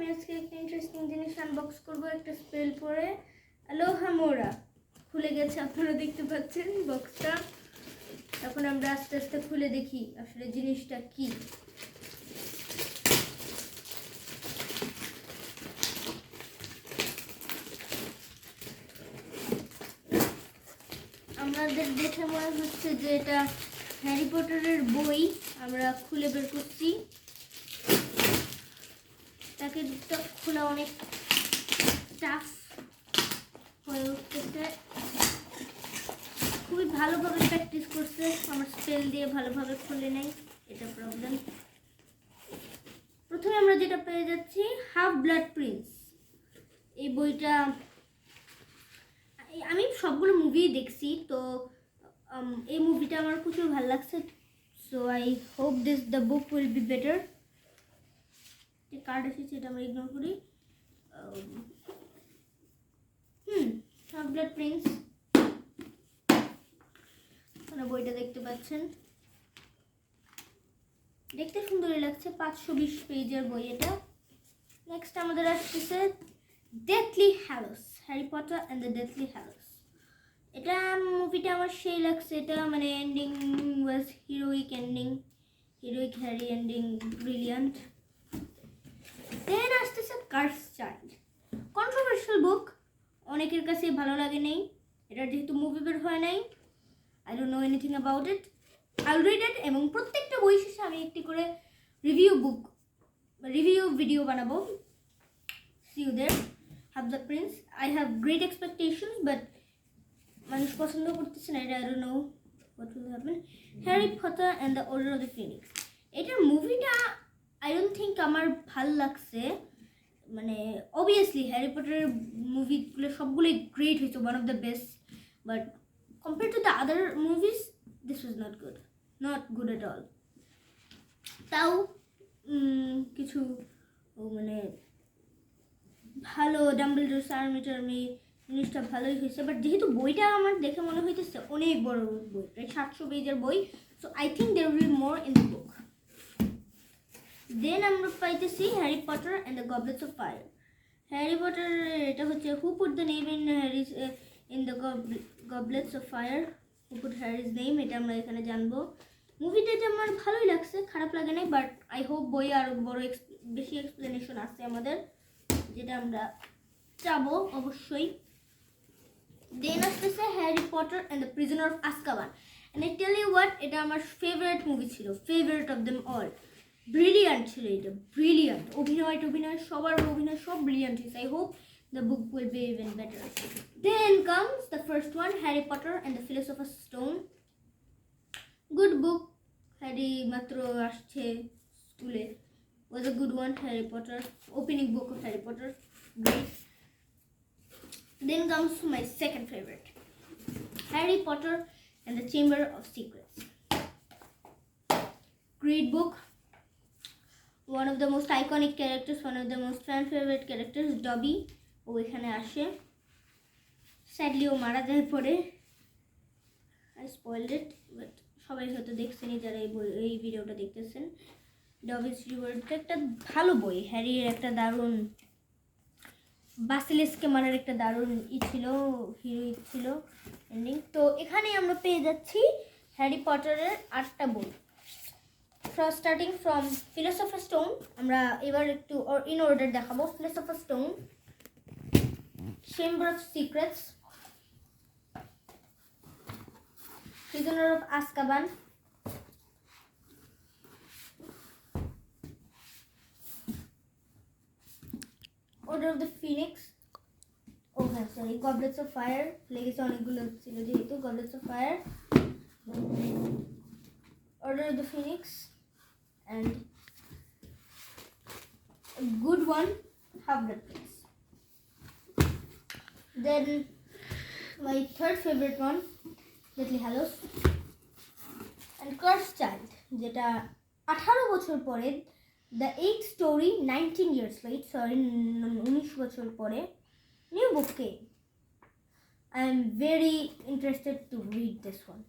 আমি আজকে একটা ইন্টারেস্টিং জিনিস আনবক্স করব, একটা স্পেল পরে আলোহামোরা খুলে গেছে, আপনারা দেখতে পাচ্ছেন বক্সটা। এখন আমরা আস্তে আস্তে খুলে দেখি আসলে জিনিসটা কি। আমাদের দেখে মনে হচ্ছে যে এটা হ্যারি পটারের বই। আমরা খুলে বের করছি, তাকে খোলা অনেক টাফ হয়ে উঠতেছে। খুবই ভালোভাবে প্র্যাকটিস করছে, আমার স্পেল দিয়ে ভালোভাবে খুলে নেই, এটা প্রবলেম। প্রথমে আমরা যেটা পেয়ে যাচ্ছি হাফ ব্লাড প্রিন্স। এই বইটা আমি সবগুলো মুভি দেখছি, তো এই মুভিটা আমার প্রচুর ভালো লাগছে। So I hope the book will be better. Card এসেছে, এটা আমরা ইগনোর করি। হাফ ব্লাড প্রিন্স, বইটা দেখতে পাচ্ছেন, দেখতে সুন্দরই লাগছে। 520 পেজের বই এটা। নেক্সট আমাদের আসছে Deathly Hallows, Harry Potter and the Deathly Hallows. এটা মুভিটা আমার সেই লাগছে। এটা মানে ending was heroic ending, heroic Harry ending, brilliant. Then আসতেছে কার্স চাইল্ড, কন্ট্রোভার্সিয়াল বুক, অনেকের কাছে ভালো লাগে নেই। এটা যেহেতু মুভি বের হয় নাই, I don't know anything about it. I'll read it এবং প্রত্যেকটা বই শেষে আমি একটি করে রিভিউ ভিডিও বানাবো। See you there. Have the Prince. I have great expectations, but মানুষ পছন্দ করতেছে না, এটা I don't know what will happen. Harry Potter and the Order of the Phoenix. এটার মুভিটা I don't think আমার ভাল লাগছে। মানে obviously হ্যারি পটারের মুভিগুলো সবগুলোই গ্রেট হয়েছে, one of the best, but compared to the other movies, this was not good at all. তাও কিছু মানে ভালো, ডাম্বলডোর আর্মি জিনিসটা ভালোই হয়েছে, বাট যেহেতু বইটা আমার দেখে মনে হইতেছে অনেক বড় বই, প্রায় 700 পেজের বই, so I think there will be more in the book. Then আমরা পাইতেছি Harry Potter and the Goblets of Fire. Harry Potter এটা হচ্ছে who put the name in the Goblets of Fire, who put Harry's name, এটা আমরা এখানে জানবো। মুভিটা আমার ভালোই লাগছে, খারাপ লাগে নাই, বাট আই হোপ বই আরও বেশি এক্সপ্লেনেশন আছে আমাদের, যেটা আমরা চাবো অবশ্যই। দেন আসতেছে Harry Potter and the Prisoner of Azkaban. And I tell you what, এটা আমার ফেভারিট মুভি ছিল, favourite of them all. Brilliant ছিল এটা, ব্রিলিয়ান্ট। অভিনয় সবার অভিনয় সব ব্রিলিয়ান্ট হয়েছে। I hope the book will be even better. Then comes the first one, Harry Potter and the Philosopher's Stone. Good book. Harry matro asche skule, was a good one. Harry Potter, opening book of Harry Potter, great. Then comes my second favorite, Harry Potter and the Chamber of Secrets. Great book. One of the most iconic characters, one of the most fan favorite characters, Dobby. ও এখানে আসে, sadly ও মারা যায় পরে। I spoiled it, but সবাই হয়তো দেখছেনই যারা এই ভিডিওটা দেখতেছেন। ডবিস রিওয়ার্ড একটা ভালো বই, হ্যারির একটা দারুণ, বাসিলিস্ককে মারার একটা দারুণ ছিল, হিরোইক ছিল এন্ডিং। তো এখানে আমরা পেয়ে যাচ্ছি হ্যারি পটারের 8টা বই, স্টার্টিং ফ্রম ফিলোসফার স্টোন। আমরা এবার একটু ইন অর্ডার দেখাবো। Philosopher stone, Chamber of Secrets, Prisoner of Azkaban, Order of the Phoenix, Goblets of Fire, লেগেছে অনেকগুলো ছিল যেহেতু, Goblets of Fire, Order of the Phoenix, and a good one, Half-Blood Prince. Then my third favorite one, Deathly Hallows and Cursed Child, যেটা 18 বছর পরে, the 8th story 19 years late, 19 বছর পরে new book came. I am very interested to read this one.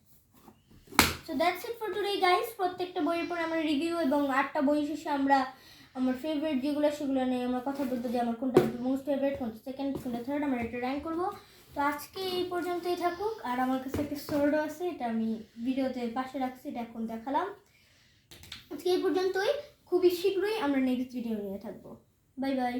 So that's it for today guys. প্রত্যেকটা বইয়ের পর আমরা review এবং 8টা বই শেষে আমরা আমার ফেভারিট যেগুলো সেগুলো নিয়ে আমরা কথা বলবো, যে আমার কোনটা মোস্ট ফেভারিট, কোনটা সেকেন্ড, কোনটা থার্ড, আমরা এটা র্যাঙ্ক করবো। তো আজকে এই পর্যন্তই থাকুক। আর আমার কাছে একটা সোর্ডও আছে, এটা আমি ভিডিওতে পাশে রাখছি, এটা এখন দেখালাম। আজকে এই পর্যন্তই, খুবই শীঘ্রই আমরা নেক্সট ভিডিও নিয়ে থাকবো। Bye bye.